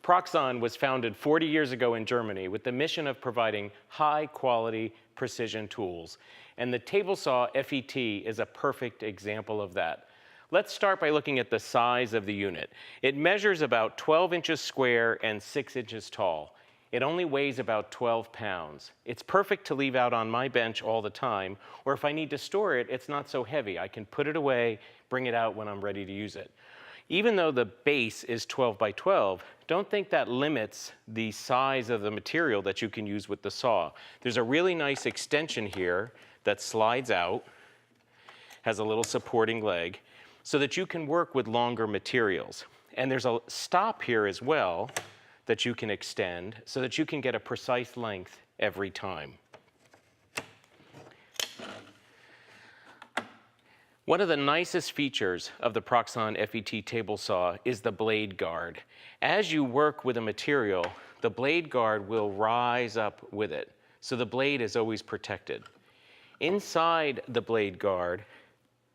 Proxxon was founded 40 years ago in Germany with the mission of providing high-quality precision tools. And the table saw FET is a perfect example of that. Let's start by looking at the size of the unit. It measures about 12 inches square and 6 inches tall. It only weighs about 12 pounds. It's perfect to leave out on my bench all the time, or if I need to store it, it's not so heavy. I can put it away, bring it out when I'm ready to use it. Even though the base is 12 by 12, don't think that limits the size of the material that you can use with the saw. There's a really nice extension here that slides out, has a little supporting leg, so that you can work with longer materials. And there's a stop here as well that you can extend so that you can get a precise length every time. One of the nicest features of the Proxxon FET table saw is the blade guard. As you work with a material, the blade guard will rise up with it, so the blade is always protected. Inside the blade guard,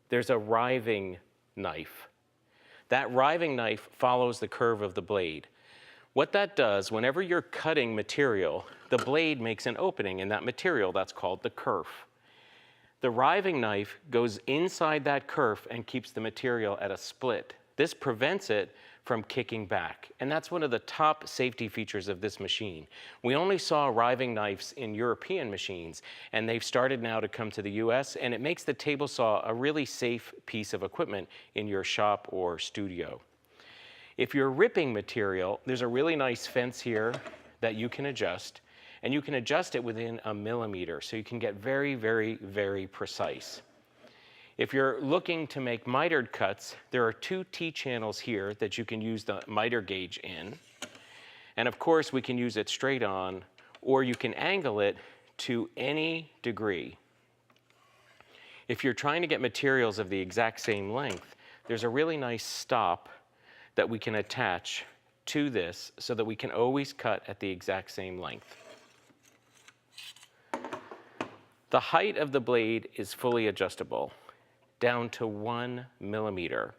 there's a riving knife. That riving knife follows the curve of the blade. What that does, whenever you're cutting material, the blade makes an opening in that material. That's called the kerf. The riving knife goes inside that kerf and keeps the material at a split. This prevents it from kicking back, and that's one of the top safety features of this machine. We only saw riving knives in European machines, and they've started now to come to the US, and it makes the table saw a really safe piece of equipment in your shop or studio. If you're ripping material, there's a really nice fence here that you can adjust, and you can adjust it within a millimeter, so you can get very, very, very precise. If you're looking to make mitered cuts, there are 2 T-channels here that you can use the miter gauge in. And of course, we can use it straight on, or you can angle it to any degree. If you're trying to get materials of the exact same length, there's a really nice stop that we can attach to this so that we can always cut at the exact same length. The height of the blade is fully adjustable, down to 1 millimeter.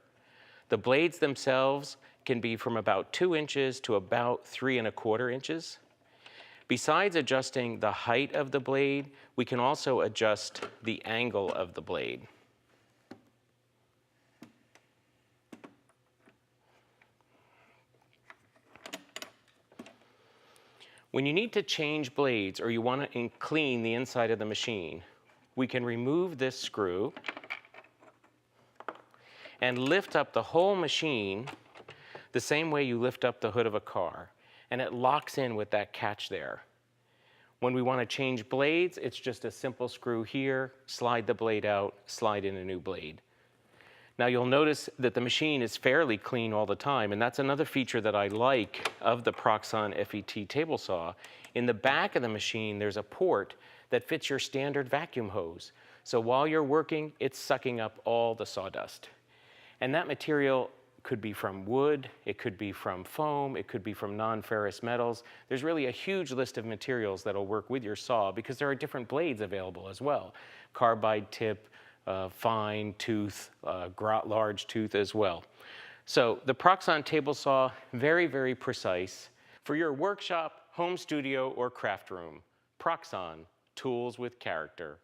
The blades themselves can be from about 2 inches to about 3¼ inches. Besides adjusting the height of the blade, we can also adjust the angle of the blade. When you need to change blades or you want to clean the inside of the machine, we can remove this screw and lift up the whole machine the same way you lift up the hood of a car, and it locks in with that catch there. When we want to change blades, it's just a simple screw here, slide the blade out, slide in a new blade. Now you'll notice that the machine is fairly clean all the time, and that's another feature that I like of the Proxxon FET table saw. In the back of the machine, there's a port that fits your standard vacuum hose. So while you're working, it's sucking up all the sawdust. And that material could be from wood, it could be from foam, it could be from non-ferrous metals. There's really a huge list of materials that'll work with your saw because there are different blades available as well. Carbide tip, fine tooth, large tooth as well. So the Proxxon table saw, very, very precise. For your workshop, home studio, or craft room, Proxxon, tools with character.